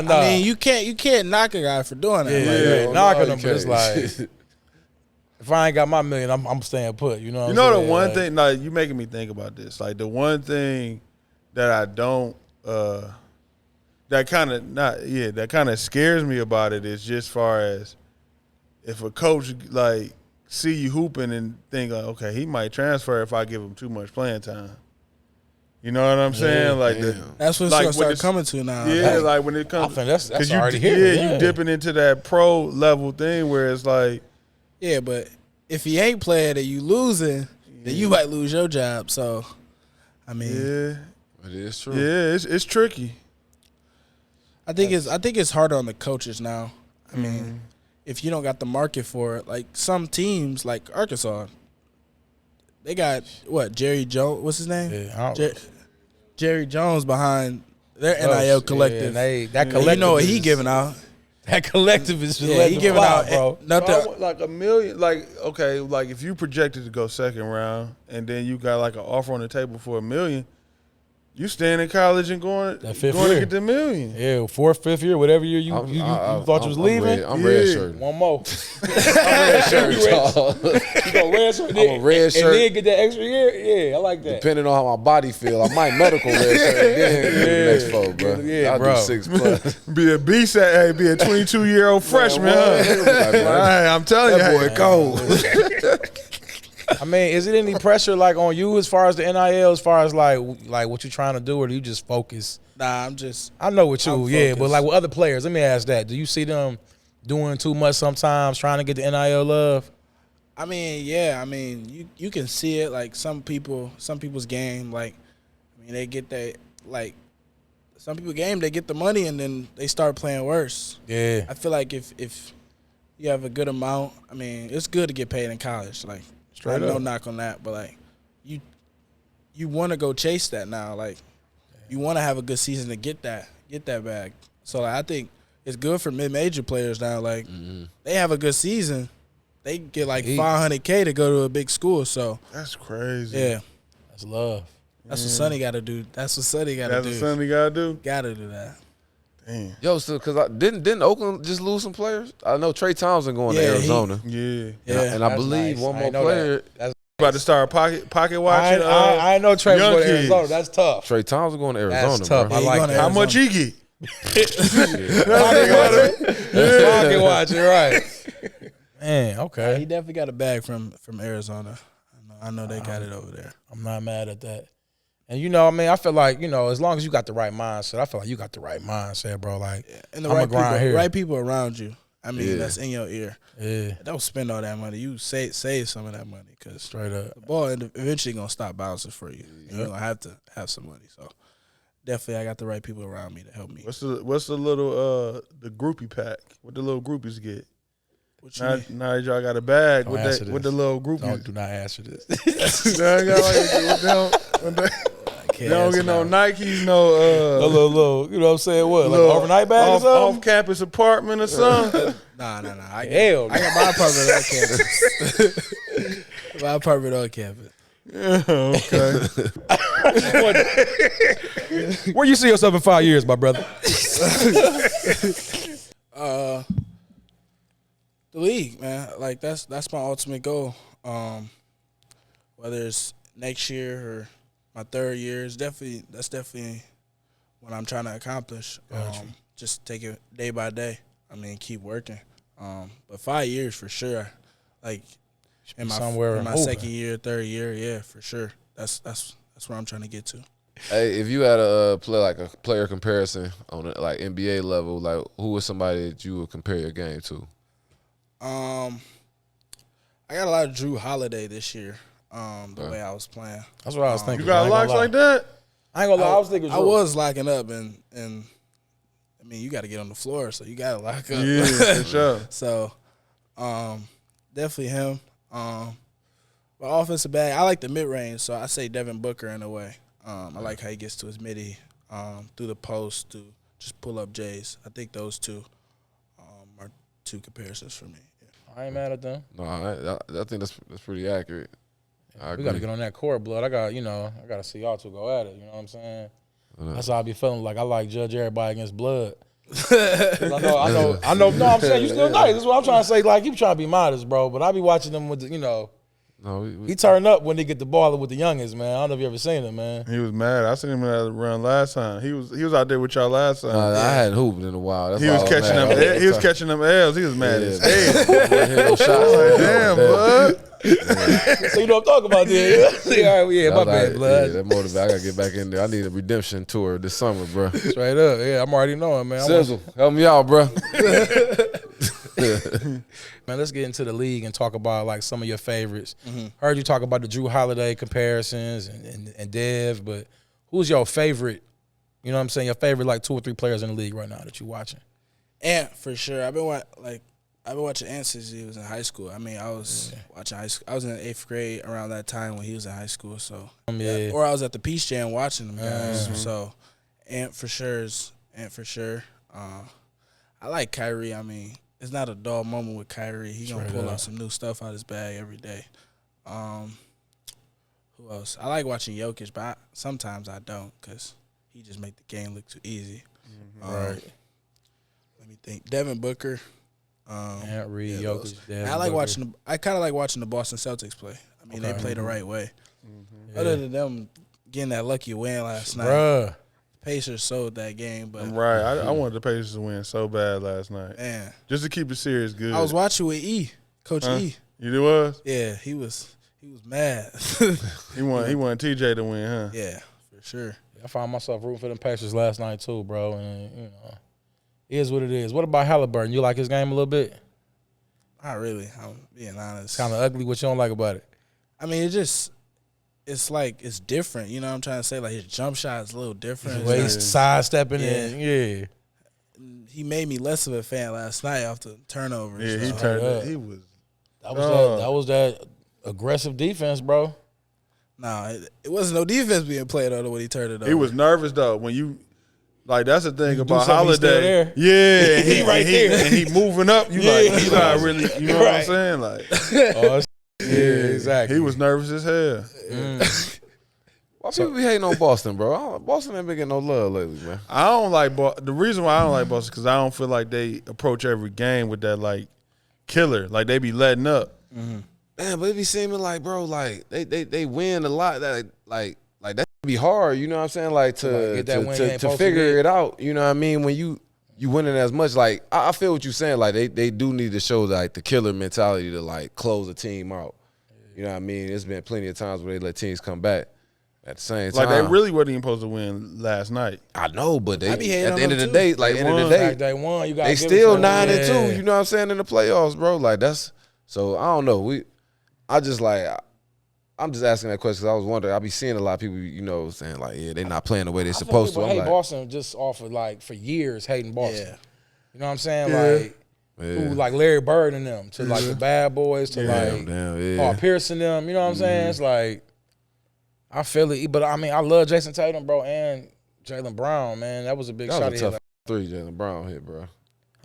no. You can't knock a guy for doing that. Yeah, knocking him, but it's like if I ain't got my $1 million, I'm staying put. You know. The one thing, like you making me think about this. Like the one thing that I don't, that kind of scares me about it is just far as if a coach like see you hooping and think like, okay, he might transfer if I give him too much playing time. You know what I'm saying? Like that's what it's gonna start coming to now. Yeah, like when it comes, I think that's already here. Yeah, you dipping into that pro level thing where it's like, yeah, but if he ain't playing and you losing, then you might lose your job. So, yeah, it is true. Yeah, it's tricky. I think it's harder on the coaches now. If you don't got the market for it, like some teams like Arkansas, they got Jerry Jones. What's his name? Yeah, Jerry Jones behind their NIL collective. Yeah, that collective. You know what he giving out? That collective is just he giving out, bro. Nothing. Like $1 million. Like okay, like if you projected to go 2nd round and then you got like an offer on the table for $1 million. You staying in college and going to get the $1 million. Yeah, 4th, 5th year, whatever year you thought you was leaving. I'm red shirt. One more. I'm red shirt, y'all. You go red shirt. I'm a red shirt. And then get that extra year. Yeah, I like that. Depending on how my body feel, I might medical red shirt. Then get the next four, bro. Yeah, I'll bro. do 6+. Be a beast at be a 22-year-old freshman. Huh? I'm telling That you, boy cold. Is it any pressure like on you as far as the NIL, as far as like what you trying to do, or do you just focus? Nah, I know with you, focused. but like with other players, let me ask that. Do you see them doing too much sometimes, trying to get the NIL love? You can see it. Like some people's game, like they get that. Like some people game, they get the money and then they start playing worse. Yeah, I feel like if you have a good amount, it's good to get paid in college. Like. Straight no up. knock on that, but like you want to go chase that now. Like you want to have a good season to get that bag. So like, I think it's good for mid-major players now. Like they have a good season, they get like $500K to go to a big school. So that's crazy. Yeah, that's love. That's what Sonny got to do. That's what Sonny got to do. That's what Sonny got to do. Got to do that. Damn. Yo, so because didn't Oakland just lose some players? I know Trey Townsend going to Arizona. And I believe one more player. That's about to start pocket watching. I know Trey young going to kids. Arizona. That's tough. Trey Townsend going to Arizona. That's tough. Bro. I like that. How much he get? Pocket watching, right? Man, okay. He definitely got a bag from Arizona. I know they got it over there. I'm not mad at that. And you know, I mean, I feel like, you know, as long as you got the right mindset, I feel like you got the right mindset, bro. Like, And the I'm right people around you. I mean, that's in your ear. Yeah. Don't spend all that money. You save some of that money because Straight up. the ball eventually gonna stop bouncing for you. You're gonna have to have some money. So definitely, I got the right people around me to help me. What's the little the groupie pack? What the little groupies get? What you mean? Now that y'all got a bag, Don't what answer the this. little groupies? Do not answer this. They don't get no Nikes, no little, you know what I'm saying? What, like an overnight bag or something? off campus apartment or something. Nah. I Hell, got my apartment on campus. My apartment on campus. Okay. Where you see yourself in 5 years, my brother? The league, man. Like that's my ultimate goal. Whether it's next year or my third year, that's definitely what I'm trying to accomplish. Just take it day by day. I mean, keep working. But 5 years for sure. Like in my second year, third year, yeah, for sure. That's where I'm trying to get to. Hey, if you had a player comparison on a, like NBA level, like who was somebody that you would compare your game to? I got a lot of Drew Holiday this year. The way I was playing. That's what I was thinking. You got locks like that? I ain't gonna lie. I was thinking. I was locking up, and I mean, you got to get on the floor, so you got to lock up. Yeah, for sure. So, definitely him. But offensive bag, I like the mid range, so I say Devin Booker in a way. I like how he gets to his midi through the post to just pull up J's. I think those two are two comparisons for me. Yeah. I ain't mad at them. No, I think that's pretty accurate. We got to get on that court, blood. I got to see y'all two go at it. You know what I'm saying? That's how I be feeling. Like I like judge everybody against blood. 'Cause I know. No, I'm saying you still nice. That's what I'm trying to say. Like you trying to be modest, bro. But I be watching them with the, he turned up when they get the ball with the youngins, man. I don't know if you ever seen him, man. He was mad. I seen him in that run last time. He was out there with y'all last time. I hadn't hooped in a while. That's He was catching them. He was catching them L's. He was mad as hell. Damn, bud. So you know what I'm talking about, then? All right, yeah, my bad, blood. Yeah, that motivated. I gotta get back in there. I need a redemption tour this summer, bro. Straight up, yeah. I'm already knowing, man. Sizzle, help me out, bro. Man, let's get into the league and talk about like some of your favorites. Mm-hmm. Heard you talk about the Drew Holiday comparisons and Dev, but who's your favorite? You know what I'm saying? Your favorite like 2 or 3 players in the league right now that you watching? Ant for sure. I've been watching Ant since he was in high school. I mean, I was watching high school. I was in the 8th grade around that time when he was in high school. So, or I was at the Peach Jam watching them guys. So, Ant for sure. I like Kyrie. I mean, it's not a dull moment with Kyrie. He gonna pull out some new stuff out his bag every day. Who else? I like watching Jokic, but sometimes I don't because he just make the game look too easy. Right. Let me think. Devin Booker. Ant Reed, Jokic, Devin I like Booker. watching. I kind of like watching the Boston Celtics play. I mean, they play the right way. Other than them getting that lucky win last night, Bruh. Pacers sold that game. But Right. I wanted the Pacers to win so bad last night. man, Just to keep the series good. I was watching with Coach E. You was? Yeah, he was mad. He wanted TJ to win, huh? Yeah, for sure. I found myself rooting for them Pacers last night too, bro. And it is what it is. What about Halliburton? You like his game a little bit? Not really. I'm being honest. Kind of ugly. What you don't like about it? I mean, it's like it's different. You know what I'm trying to say? Like his jump shot is a little different. The way he's sidestepping in. Yeah. He made me less of a fan last night off the turnovers. Yeah, he so. turned up. He was. That was that aggressive defense, bro. No, it wasn't no defense being played on when he turned it over. He was nervous though when you. Like that's the thing about something, he's still Holiday. there. Yeah, He right there. and he moving up. You like he's not really. You know what I'm saying? Like, Yeah, exactly. he was nervous as hell. Why people be hating on Boston, bro? Boston ain't been getting no love lately, man. I don't like the reason why I don't like Boston because I don't feel like they approach every game with that like killer. Like they be letting up. Man, but it be seeming like, bro, like they win a lot. That like that be hard. You know what I'm saying? Like to get that win you ain't to supposed to figure get. it out. You know what I mean? When you winning as much, like I feel what you're saying. Like they do need to show like the killer mentality to like close a team out. You know what I mean? There's been plenty of times where they let teams come back. At the same time, Like they really wasn't even supposed to win last night. I know, but they I be hating at on the end of them the too. day, like They end of the won. day, They won. You got they still 9-2. You know what I'm saying in the playoffs, bro. Like that's so. I don't know. I'm just asking that question because I was wondering. I be seeing a lot of people, you know, saying like, yeah, they not playing the way they're supposed to. I'm hate like, Boston just off of like for years hating Boston. Yeah. You know what I'm saying? Yeah. Like yeah. who like Larry Bird and them to like the Bad Boys to like damn, Paul Pierce and them. You know what I'm saying? It's like I feel it, but I mean I love Jason Tatum, bro, and Jaylen Brown, man. That was a big That shot. was a tough 3 Jaylen Brown hit, bro.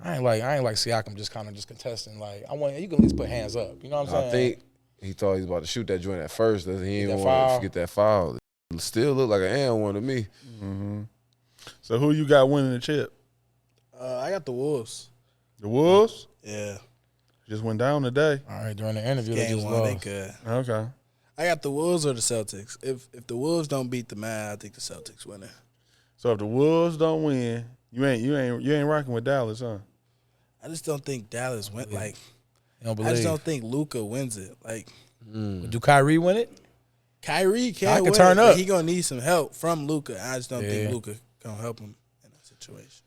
I ain't like Siakam just kind of just contesting. Like I want you can at least put hands up. You know what I'm saying? I think he thought he was about to shoot that joint at first. That he didn't that want foul. to get that foul. It still looked like an and one to me. Mm-hmm. So who you got winning the chip? I got the Wolves. The Wolves Yeah. just went down today. all right, during the interview they Game just one, they lost. good. Okay. I got the Wolves or the Celtics. If the Wolves don't beat the Mavs, I think the Celtics win it. So if the Wolves don't win, you ain't rocking with Dallas, huh? I just don't think Dallas went like. You don't I believe? just don't think Luka wins it. Like Do Kyrie win it? Kyrie can't I can win turn it, up. but he gonna need some help from Luka. I just don't think Yeah. Luka gonna help him in that situation.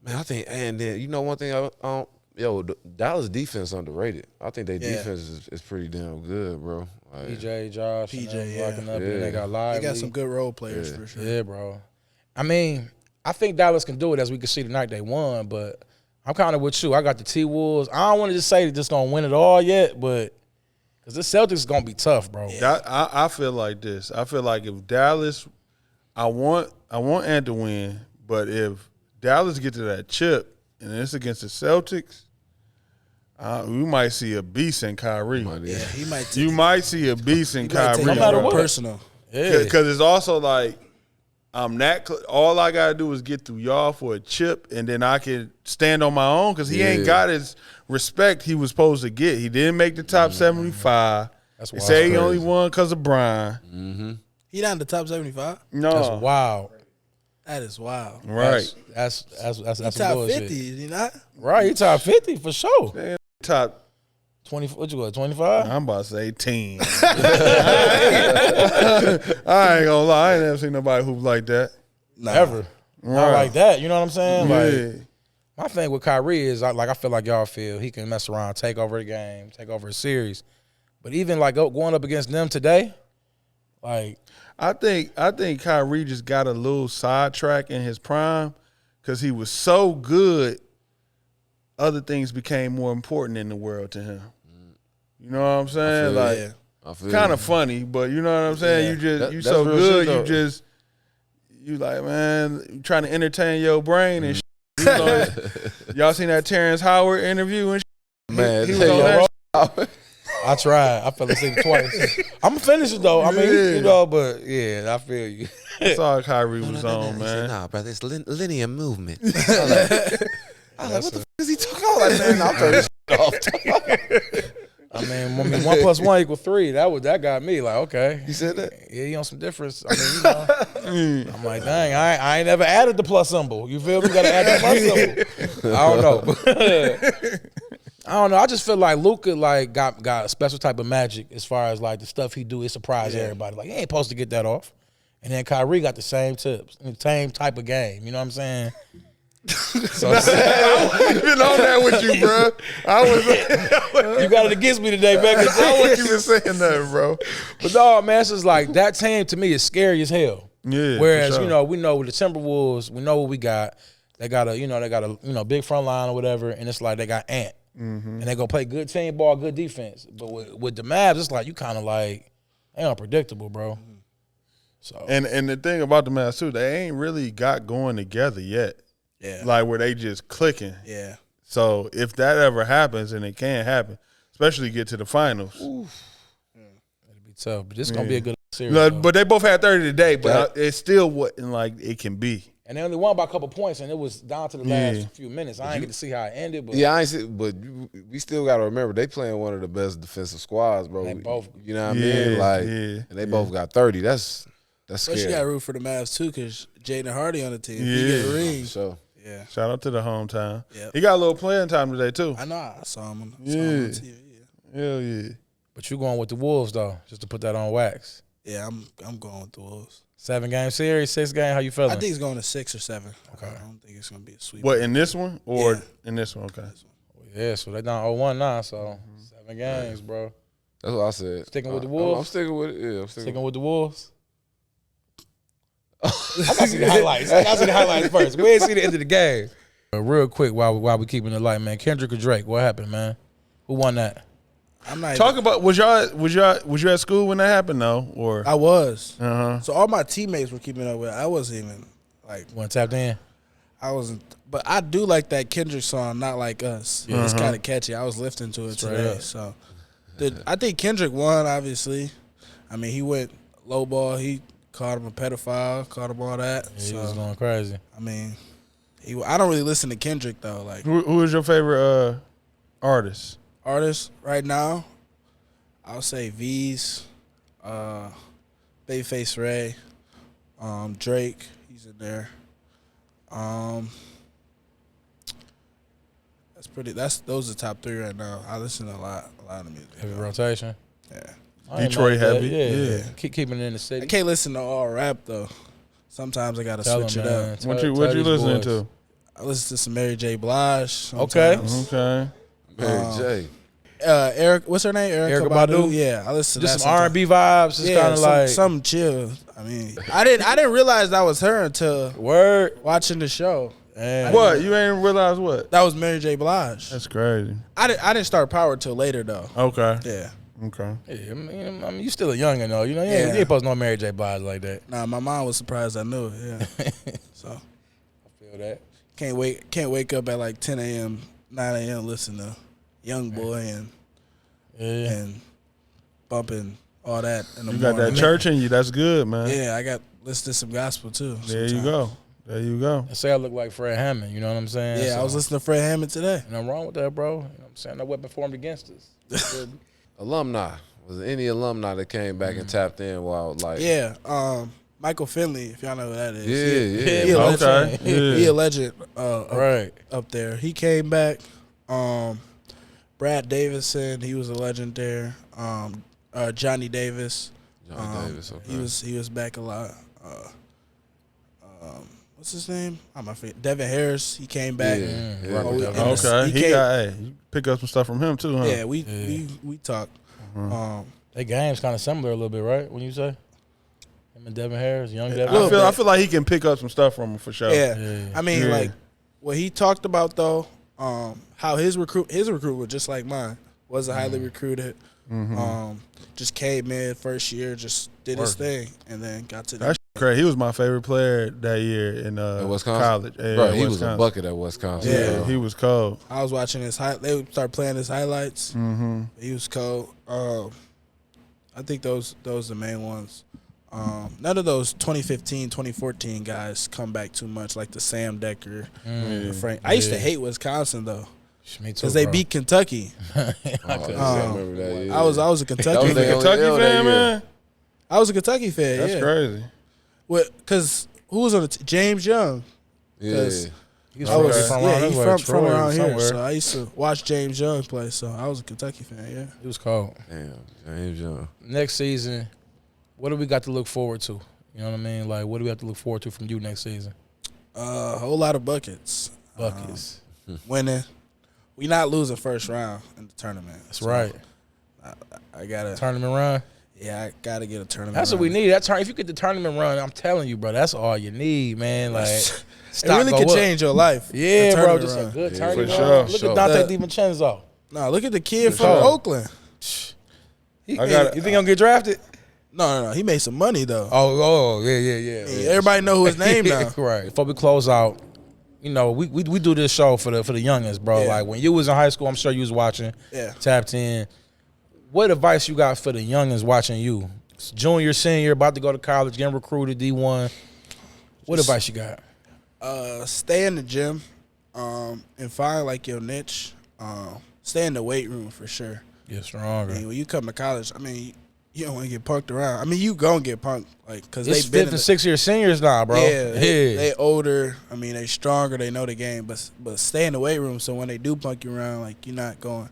Man, I think, and then you know one thing, the Dallas defense underrated. I think their Yeah. defense is pretty damn good, bro. Like, PJ, Josh, PJ, and them yeah. locking up, Yeah. and they got live. They got some good role players for sure. Yeah, bro. I mean, I think Dallas can do it, as we can see tonight. They won, but I'm kind of with you. I got the T-Wolves. I don't want to just say they're just gonna win it all yet, but because the Celtics is gonna be tough, bro. I feel like this. I feel like if Dallas, I want Ant to win, but if Dallas get to that chip and it's against the Celtics, we might see a beast in Kyrie. Yeah, he might. You might see a beast in Kyrie. No matter what. Personal. Yeah. Because it's also like all I gotta do is get through y'all for a chip, and then I can stand on my own. Because he ain't got his respect he was supposed to get. He didn't make the top 75. That's They wild. say he only won because of Brian. He not in the top 75. No, That's wild. That is wild. right. That's He some top bullshit. 50, is he not? Right, he top 50 for sure. Top. 20. What you got? 25. I'm about to say 10. I ain't gonna lie. I ain't never seen nobody hoop like that. Ever. Not Right. like that. You know what I'm saying? Like Yeah. my thing with Kyrie is I feel like y'all feel he can mess around, take over the game, take over a series. But even like going up against them today, like I think Kyrie just got a little sidetrack in his prime because he was so good. Other things became more important in the world to him. You know what I'm saying? Like, Yeah. I feel kind you. of funny, but you know what I'm saying. Yeah. You That's so real good. shit, You like, man, you trying to entertain your brain and. Shit. You know, y'all seen that Terrence Howard interview and shit? Man, he was on that. I tried. I fell asleep twice. I'm gonna finish it though. I mean, Yeah. you know, but yeah, I feel you. That's all Kyrie was on, He said, man. nah, brother, it's linear movement. I was like, what the fuck is he talking about? Like, man, I'm turning this shit off. I mean, 1 + 1 = 3. That got me like, okay. You said that? Yeah, you on some difference. I mean, you know. I'm like, dang, I ain't never added the plus symbol. You feel me? Got to add the plus symbol. I don't know. I don't know. I just feel like Luka like got a special type of magic as far as like the stuff he do. It surprised everybody. Like he ain't supposed to get that off. And then Kyrie got the same tips, the same type of game. You know what I'm saying? So I wasn't even on that with you, bro. you got it against me today, baby. I wasn't even saying that, bro. But no, man, it's just like that team to me is scary as hell. Yeah. Whereas, for sure. we know with the Timberwolves, we know what we got. They got a big front line or whatever, and it's like they got Ant. And they gonna play good team ball, good defense. But with the Mavs, it's like you kind of like they unpredictable, bro. So And the thing about the Mavs too, they ain't really got going together yet. Yeah. Like where they just clicking. Yeah. So if that ever happens, and it can happen, especially get to the finals. it'll be tough. But this is gonna be a good series. No, though. but they both had 30 today, but it still wasn't like it can be. And they only won by a couple points, and it was down to the last few minutes. I ain't get to see how it ended, but Yeah, I ain't see, but we still got to remember they playing one of the best defensive squads, bro. They both- you know what I mean? Like, yeah, and they both got 30. That's But scary. you got to root for the Mavs too, because Jaden Hardy on the team. Yeah. He get a ring. So Yeah. Shout out to the hometown. Yep. He got a little playing time today too. I know. I saw him on Yeah. TV. Yeah. Hell yeah. But you going with the Wolves though, just to put that on wax. Yeah, I'm going with the Wolves. 7-game series, 6-game. How you feeling? I think it's going to 6 or 7. Okay. I don't think it's going to be a sweep. What, in this one or Yeah. in this one? Okay. Yeah, so they down 0-1 now. So 7 games, bro. That's what I said. Sticking with the Wolves? I'm sticking with it. Yeah, I'm Sticking with the Wolves. I gotta see the highlights. I gotta see the highlights first. We ain't see the end of the game. Real quick, while we keeping it light, man. Kendrick or Drake? What happened, man? Who won that? I'm not Talk about was you at school when that happened though, or I was. uh-huh. So all my teammates were keeping up with it. I wasn't even like One tapped in. I wasn't. But I do like that Kendrick song, Not Like Us. Yeah. It's kind of catchy. I was listening to it Straight today. up. So I think Kendrick won, obviously. I mean, he went low ball. He called him a pedophile, called him all that. Yeah, he so, was going crazy. I mean, I don't really listen to Kendrick, though. Like, Who is your favorite artist? artists right now, I'll say V's, Babyface Ray, Drake. He's in there. Those are the top 3 right now. I listen to a lot of music. Heavy rotation. Yeah. I ain't Detroit mad at heavy. that. Yeah. Yeah. Keeping it in the I city. can't listen to all rap though. Sometimes I gotta Tell switch him, it man. up. Tell- What tell you these listening boys. to? I listen to some Mary J. Blige. Okay. sometimes. Okay. Mary J. Eric, what's her name? Erykah Erykah Badu? Yeah, I listen to Just that some sometimes. R&B vibes. Just Yeah, kind of like something chill. I mean, I didn't realize that was her until word. watching the show. And What? You ain't realize what? That was Mary J. Blige. That's crazy. I didn't start Power till later though. Okay. Yeah. Okay. Yeah, I mean, you still a youngin' though. You know, you Yeah. ain't supposed to know Mary J. Blige like that. Nah, my mom was surprised I knew it. Yeah. So I feel that. can't wake up at like 10 a.m., 9 a.m. listen to Young Boy Yeah. and bumping all that in the You got morning. that church in you. That's good, man. Yeah, I got listen to some gospel too. There you sometimes. go. There you go. I say I look like Fred Hammond. You know what I'm saying? Yeah, I was listening to Fred Hammond today. Nothing wrong with that, bro. You know what I'm saying? No weapon formed against us. Alumni. Was there any alumni that came back and tapped in while like? Yeah, Michael Finley, if y'all know who that is. Yeah. He a Okay. legend. Yeah. He a legend Right. up there. He came back. Brad Davison, he was a legend there. Johnny Davis. Johnny Davis. Okay. He was back a lot. What's his name? I'm not forget. Devin Harris. He came back. Yeah. Rock with And that. Okay. he He came- got. Hey, you pick up some stuff from him too, huh? Yeah, we talked. They game's kind of similar a little bit, right? When you say him and Devin Harris, young Devin. Little I bit. feel like he can pick up some stuff from him for sure. Yeah. Yeah. I mean, Yeah. like what he talked about though, how his recruit was just like mine. Wasn't highly recruited. Just came in first year, just did his thing, and then got to the That's crazy. He was my favorite player that year in Wisconsin? college. Yeah, Bro, he was Wisconsin. a bucket at Wisconsin. Yeah, bro. he was cold. I was watching his They would start playing his highlights. Mm-hmm. He was cold. I think those are the main ones. None of those 2015, 2014 guys come back too much, like the Sam Decker, the Frank. I used to hate Wisconsin though, Me too. because they bro. beat Kentucky. Oh, I remember that. Yeah. I was a That Kentucky was You a their fan. only Kentucky L that fan, year. man? I was a Kentucky fan. That's yeah. crazy. Because who was on the James Young? Yeah. He's I was, from yeah, around, he's that's from where around here. somewhere. So I used to watch James Young play. So I was a Kentucky fan. Yeah. He was cold. Damn, James Young. Next season, what do we got to look forward to? You know what I mean? Like, what do we have to look forward to from you next season? A whole lot of buckets. Buckets. Winning. We not losing first round in the tournament. That's So right. I gotta. Tournament run. Yeah, I gotta get a tournament. That's what run. we need. If you get the tournament run, I'm telling you, bro, that's all you need, man. Like, It stock really go could up. change your life. Yeah, the bro, tournament just run. a good Yeah, tournament for run. sure. Look Sure. at Dante The- DiVincenzo. No, look at the kid from sure. Oakland. You I got- think he'll get drafted? No. He made some money though. Yeah. Everybody know his name now. Right. Before we close out, you know, we do this show for the youngins, bro. Yeah. Like when you was in high school, I'm sure you was watching. Yeah. Tapped in. What advice you got for the youngins watching you? Junior, senior, about to go to college, getting recruited, D1. What advice you got? Stay in the gym, and find like your niche. Stay in the weight room for sure. Get stronger. I mean, when you come to college, I mean, you don't want to get punked around. I mean, you gonna get punked, like, because It's they've been fifth and 6th year seniors now, bro. Yeah, they older. I mean, they stronger. They know the game, but stay in the weight room. So when they do punk you around, like you're not going.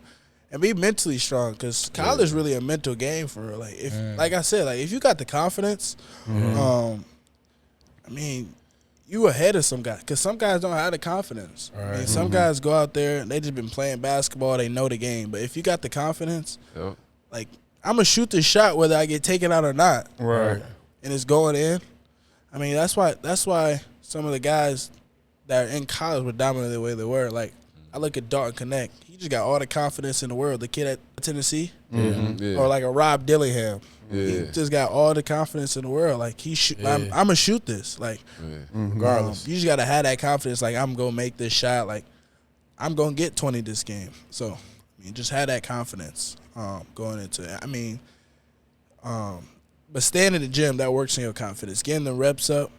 and be mentally strong, because college is really a mental game for real. Like like I said, like if you got the confidence, I mean, you ahead of some guys, because some guys don't have the confidence. Right. I mean, some guys go out there and they just been playing basketball, they know the game. But if you got the confidence, like I'm gonna shoot this shot whether I get taken out or not, Right. and it's going in. I mean, that's why some of the guys that are in college were dominant the way they were. Like, I look at Dalton Connect. He just got all the confidence in the world. The kid at Tennessee, or like a Rob Dillingham. He just got all the confidence in the world. Like, I'm gonna shoot this. Like, Regardless. you just gotta have that confidence. Like, I'm gonna make this shot. Like, I'm gonna get 20 this game. So, I mean, just have that confidence going into it. I mean, but staying in the gym, that works in your confidence. Getting the reps up,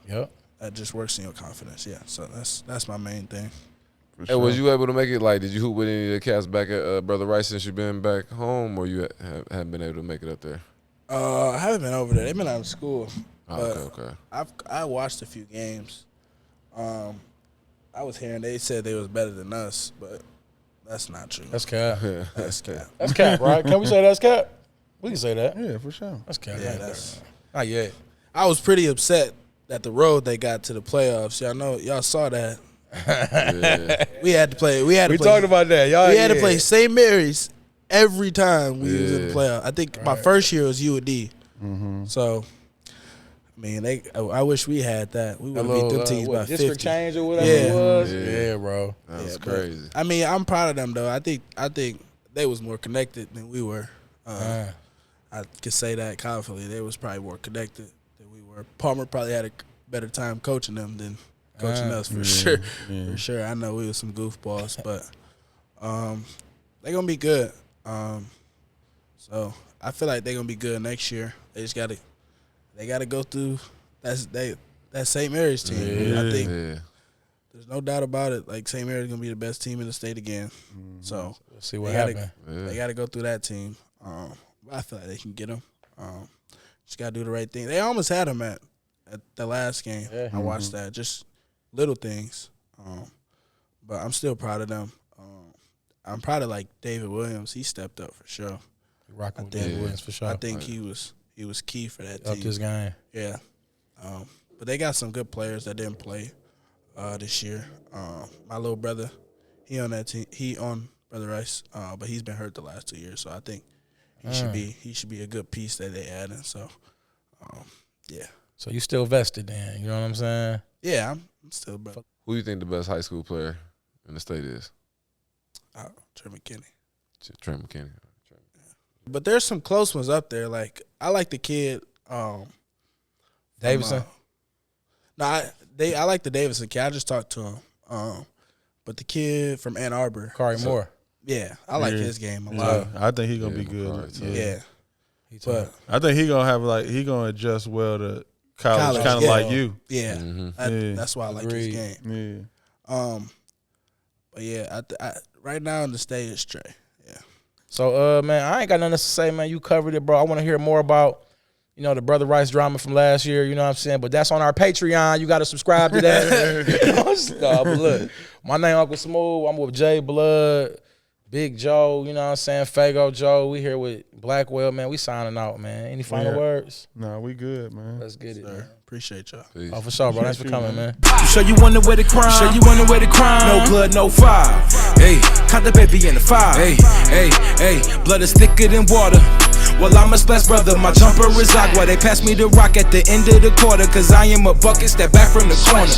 that just works in your confidence. Yeah, so that's my main thing. Hey, was you able to make it? Like, did you hoop with any of the cats back at Brother Rice since you've been back home, or you haven't been able to make it up there? I haven't been over there. They've been out of school. Okay. I watched a few games. I was hearing they said they was better than us, but that's not true. That's cap. That's cap. That's cap, right? Can we say that's cap? We can say that. Yeah, for sure. That's cap. Yeah, right that's. there. Not yet. I was pretty upset at the road they got to the playoffs. Y'all saw that. We had to play. We talked about that. Y'all. We had to play St. Mary's every time we was in the playoff. I think my first year was UAD. So, I mean, I wish we had that. We would have beat them teams by 50. District change or whatever it was. Yeah, bro. That's crazy. I mean, I'm proud of them though. I think they was more connected than we were. I could say that confidently. They was probably more connected than we were. Palmer probably had a better time coaching them than coaching us for sure. For sure. I know we was some goofballs, but they're gonna be good. So I feel like they're gonna be good next year. They just gotta go through that St. Mary's team. I think there's no doubt about it. Like, St. Mary's gonna be the best team in the state again. So We'll see what happens. They gotta go through that team. I feel like they can get them. Just gotta do the right thing. They almost had them at the last game. I watched that. Just little things. But I'm still proud of them. I'm proud of, like, David Williams. He stepped up for sure. Rocking with David Williams for sure. I think he was key for that Up team. this game. Yeah. But they got some good players that didn't play this year. My little brother, he on that team. He on Brother Rice, but he's been hurt the last 2 years. So I think he should be a good piece that they added. So, yeah. So you still vested then, you know what I'm saying? Yeah, I'm still brother. Who do you think the best high school player in the state is? Trey McKinney. Trent McKinney. But there's some close ones up there. Like, I like the kid Davidson? I like the Davidson kid. I just talked to him. But the kid from Ann Arbor, Kari Moore. yeah, I like his game a lot. I think he gonna be good. Yeah. But I think he gonna adjust well to college kind of like you. yeah, that's why I like his game. Yeah. But yeah, right now in the state is Trey. Yeah. So, man, I ain't got nothing to say, man. You covered it, bro. I want to hear more about, the Brother Rice drama from last year, you know what I'm saying? But that's on our Patreon. You got to subscribe to that. But look, my name Uncle Smooth. I'm with Jay Blood, Big Joe, you know what I'm saying? Fago Joe. We here with Blackwell, man. We signing out, man. Any final words? Nah, we good, man. Let's get it, man. Appreciate y'all. Peace. Oh, for sure, bro. Thanks for coming, man. You sure you wanna wear the crime? Sure you wanna wear the crime? No blood, no fire. Hey, count the baby in the fire. Hey, blood is thicker than water. Well, I'm a splash brother, my jumper is aqua. They pass me the rock at the end of the quarter, cause I am a bucket, step back from the corner.